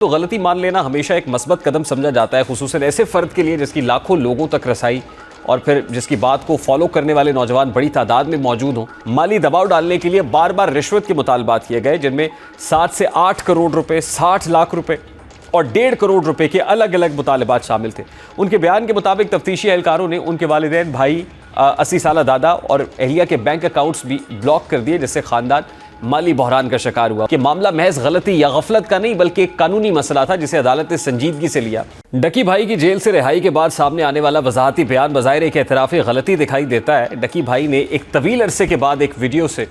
तो गलती मान लेना हमेशा एक मस्बत कदम समझा जाता है, खुसूसन ऐसे फ़र्द के लिए जिसकी लाखों लोगों तक रसाई और फिर जिसकी बात को फॉलो करने वाले नौजवान बड़ी तादाद में मौजूद हों। माली दबाव डालने के लिए बार बार रिश्वत के मुतालबात किए गए, जिनमें 7 से 8 करोड़ रुपए, 60 लाख रुपए और 1.5 करोड़ रुपए के अलग अलग मुतालबात शामिल थे। उनके बयान के मुताबिक तफ्तीशी एहलकारों ने उनके वालिदैन, भाई, 80 साल दादा और अहलिया के बैंक अकाउंट्स भी ब्लॉक कर दिए, जिससे खानदान माली बहरान का शिकार हुआ। कि मामला महज गलती या गफलत का नहीं बल्कि एक कानूनी मसला था जिसे अदालत ने संजीदगी से लिया। डकी भाई की जेल से रिहाई के बाद सामने आने वाला वजाहती बयान बज़ाहिर एक एतराफ़ी गलती दिखाई देता है। डकी भाई ने एक तवील अरसे के बाद एक वीडियो से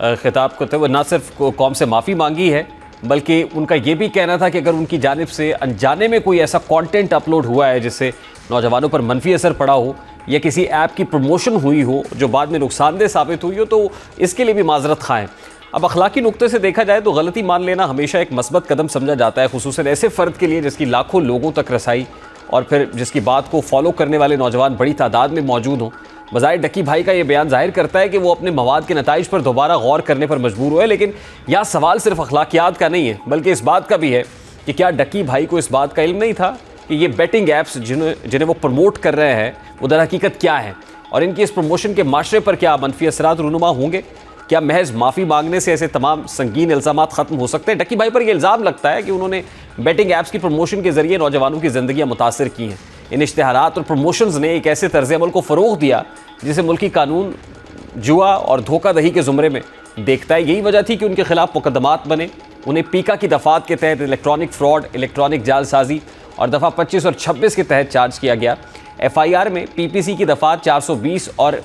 खिताब करते हुए न सिर्फ कौम से माफ़ी मांगी है, बल्कि उनका ये भी कहना था कि अगर उनकी जानिब से अनजाने में कोई ऐसा कंटेंट अपलोड हुआ है जिससे नौजवानों पर मनफी असर पड़ा हो या किसी ऐप की प्रमोशन हुई हो जो बाद में नुकसानदेह साबित हुई हो, तो इसके लिए भी माजरत खाएँ। अब अखलाकी नुक्ते से देखा जाए तो गलती मान लेना हमेशा एक मस्बत कदम समझा जाता है, खुसूसन ऐसे फ़र्द के लिए जिसकी लाखों लोगों तक रसाई और फिर जिसकी बात को फॉलो करने वाले नौजवान बड़ी तादाद में मौजूद हों। बज़ाहिर डकी भाई का ये बयान जाहिर करता है कि वो अपने मवाद के नताइज पर दोबारा गौर करने पर मजबूर हुए, लेकिन यह सवाल सिर्फ अखलाकियात का नहीं है बल्कि इस बात का भी है कि क्या डकी भाई को इस बात का इल्म नहीं था कि ये बेटिंग ऐप्स जिन्हें वो प्रमोट कर रहे हैं वो दर हकीकत क्या है और इनकी इस प्रमोशन के माशरे पर क्या मनफी असरात रूनुमा होंगे। क्या महज माफ़ी मांगने से ऐसे तमाम संगीन इल्ज़ामात ख़त्म हो सकते हैं? डकी भाई पर यह इल्ज़ाम लगता है कि उन्होंने बेटिंग ऐप्स की प्रमोशन के ज़रिए नौजवानों की ज़िंदगियाँ मुतासर की हैं। इन इश्तिहारात और प्रमोशंस ने एक ऐसे तर्ज़ अमल को फ़रोग़ दिया जिसे मुल्की कानून जुआ और धोखाधही के ज़ुमरे में देखता है। यही वजह थी कि उनके खिलाफ मुकदमात बने। उन्हें पीका की दफ़ात के तहत इलेक्ट्रॉनिक फ्रॉड, इलेक्ट्रॉनिक जालसाजी और दफ़ा 25 और 26 के तहत चार्ज किया गया। FIR में PPC की दफ़ात 420 और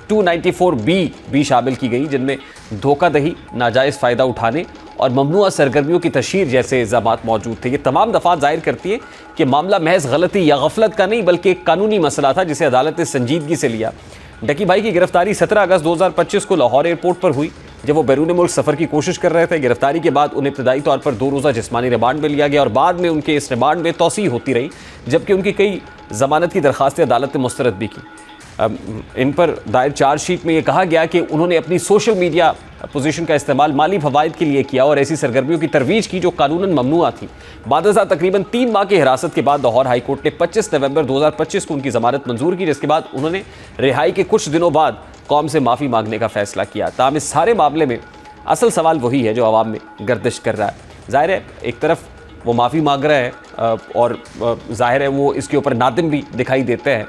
294B भी शामिल की गई, जिनमें धोखाधही, नाजायज़ फ़ायदा उठाने और ममनुआ सरगर्मियों की तशहीर जैसे इल्ज़ामात मौजूद थे। ये तमाम दफ़ात ज़ाहिर करती है कि मामला महज गलती या गफलत का नहीं बल्कि एक कानूनी मसला था जिसे अदालत ने संजीदगी से लिया। डकी भाई की गिरफ्तारी 17 अगस्त 2025 को लाहौर एयरपोर्ट पर हुई, जब वो बैरून मुल्क सफ़र की कोशिश कर रहे थे। गिरफ्तारी के बाद उन्हें इब्तदाई तौर पर 2 रोज़ा जिस्मानी रिमांड में लिया गया और बाद में उनके इस रिमांड में तौसीह होती रही, जबकि उनकी कई ज़मानत की दरख्वास्तें अदालत ने मुस्तरद भी की। इन पर दायर चार्जशीट में ये कहा गया कि उन्होंने अपनी सोशल मीडिया पोजीशन का इस्तेमाल माली फवाइद के लिए किया और ऐसी सरगर्मियों की तरवीज की जो कानूनन ममनुआ थी। बादशाह तकरीबन 3 माह की हिरासत के बाद लाहौर हाई कोर्ट ने 25 नवंबर 2025 को उनकी ज़मानत मंजूर की, जिसके बाद उन्होंने रिहाई के कुछ दिनों बाद कौम से माफ़ी मांगने का फैसला किया। ताहम इस सारे मामले में असल सवाल वही है जो आवाम में गर्दिश कर रहा है। ज़ाहिर है एक तरफ वो माफ़ी मांग रहे हैं और ज़ाहिर है वो इसके ऊपर नादिम भी दिखाई देते हैं,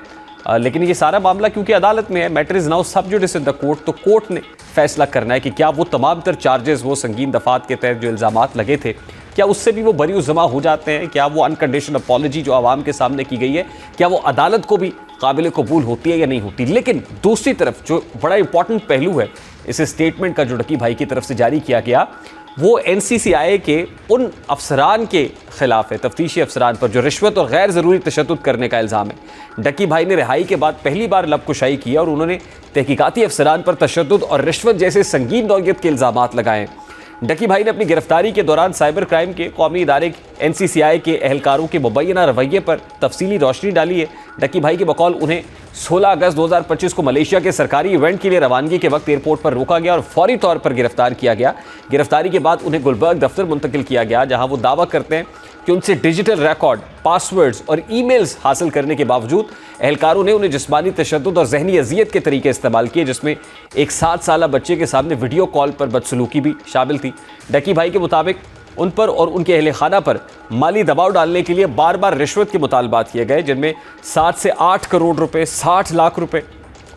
लेकिन ये सारा मामला क्योंकि अदालत में है, मैटर इज़ नाउ सब जुडिस इन द कोर्ट, तो कोर्ट ने फैसला करना है कि क्या वो तमाम तर चार्जेस, वो संगीन दफ़ात के तहत जो इल्ज़ामात लगे थे, क्या उससे भी वो बरी ज़मा हो जाते हैं? क्या वो अनकंडीशनल अपॉलजी जो आवाम के सामने की गई है, क्या वो अदालत को भी काबिल कबूल होती है या नहीं होती? लेकिन दूसरी तरफ जो बड़ा इंपॉर्टेंट पहलू है इस स्टेटमेंट का जो डकी भाई की तरफ से जारी किया गया, वो NCCI के उन अफसरान के ख़िलाफ़ है, तफ्तीशी अफसरान पर, जो रिश्वत और गैर ज़रूरी तशद्दुद करने का इल्ज़ाम है। डकी भाई ने रिहाई के बाद पहली बार लबकुशाई किया और उन्होंने तहकीकाती अफसरान पर तशद्दुद और रिश्वत जैसे संगीन नौयत के इल्ज़ामात लगाए। डकी भाई ने अपनी गिरफ्तारी के दौरान साइबर क्राइम के कौमी इदारे NCCI के एहलकारों के मुबैना रवैये पर तफसीली रोशनी डाली है। डकी भाई के बकौल उन्हें 16 अगस्त 2025 को मलेशिया के सरकारी इवेंट के लिए रवानगी के वक्त एयरपोर्ट पर रोका गया और फौरी तौर पर गिरफ्तार किया गया। गिरफ्तारी के बाद उन्हें गुलबर्ग दफ्तर मुंतकिल किया गया, जहां वो दावा करते हैं कि उनसे डिजिटल रिकॉर्ड, पासवर्ड्स और ईमेल्स हासिल करने के बावजूद एहलकारों ने उन्हें जिस्मानी तशद्दुद और जहनी अजियत के तरीके इस्तेमाल किए, जिसमें एक 7 साल बच्चे के सामने वीडियो कॉल पर बदसलूकी भी शामिल थी। डकी भाई के मुताबिक उन पर और उनके अहले खाना पर माली दबाव डालने के लिए बार बार रिश्वत के मुतालबात किए गए, जिनमें 7 से 8 करोड़ रुपए, 60 लाख रुपए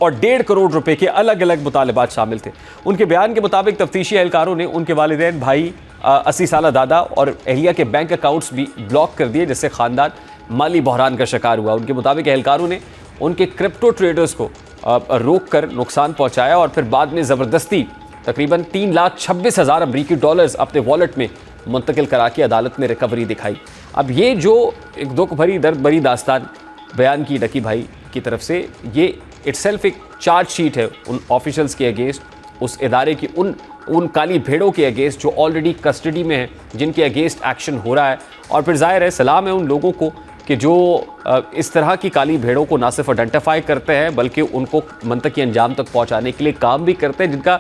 और 1.5 करोड़ रुपए के अलग अलग मुतालबात शामिल थे। उनके बयान के मुताबिक तफ्तीशी एहलकारों ने उनके वालिदैन, भाई, 80 साल दादा और अहलिया के बैंक अकाउंट्स भी ब्लॉक कर दिए, जिससे खानदान माली बहरान का शिकार हुआ। उनके मुताबिक एहलकारों ने उनके क्रिप्टो ट्रेडर्स को रोक कर नुकसान पहुँचाया और फिर बाद में ज़बरदस्ती तकरीबन 3,26,000 अमरीकी डॉलर्स अपने वॉलेट में मुंतकिल करा के अदालत में रिकवरी दिखाई। अब ये जो एक दुख भरी, दर्द भरी दास्तान बयान की डकी भाई की तरफ से, ये इटसेल्फ एक चार्जशीट है उन ऑफिशल्स के अगेंस्ट, उस इदारे की उन काली भेड़ों के अगेंस्ट जो ऑलरेडी कस्टडी में हैं, जिनके अगेंस्ट एक्शन हो रहा है। और फिर जाहिर है सलाम है उन लोगों को कि जो इस तरह की काली भेड़ों को ना सिर्फ आइडेंटिफाई करते हैं बल्कि उनको मंतकी अंजाम तक पहुंचाने के लिए काम भी करते हैं, जिनका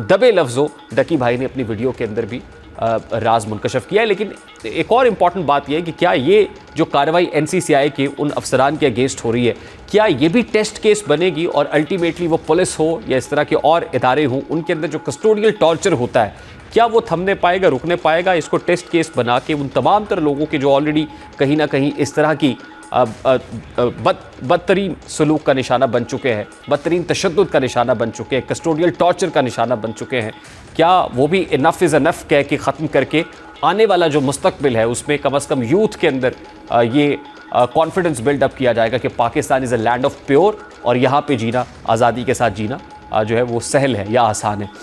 दबे लफ्ज़ों डकी भाई ने अपनी वीडियो के अंदर भी राज मुनकशफ किया है। लेकिन एक और इम्पॉर्टेंट बात यह है कि क्या ये जो कार्रवाई NCCI के उन अफसरान के अगेंस्ट हो रही है, क्या ये भी टेस्ट केस बनेगी और अल्टीमेटली वो पुलिस हो या इस तरह के और इदारे हों, उनके अंदर जो कस्टोडियल टॉर्चर होता है, क्या वो थमने पाएगा, रुकने पाएगा? इसको टेस्ट केस बना के उन तमाम तरह लोगों के जो ऑलरेडी कहीं ना कहीं इस तरह की बदतरीन सलूक का निशाना बन चुके हैं, बदतरीन तशद्दुद का निशाना बन चुके हैं, कस्टोडियल टॉर्चर का निशाना बन चुके हैं, क्या वो भी इनफ इज़ इनफ कह के ख़त्म करके आने वाला जो मुस्तकबिल है उसमें कम अज़ कम यूथ के अंदर ये कॉन्फिडेंस बिल्डअप किया जाएगा कि Pakistan is a land of pure और यहाँ पे जीना, आज़ादी के साथ जीना जो है वो सहल है या आसान है।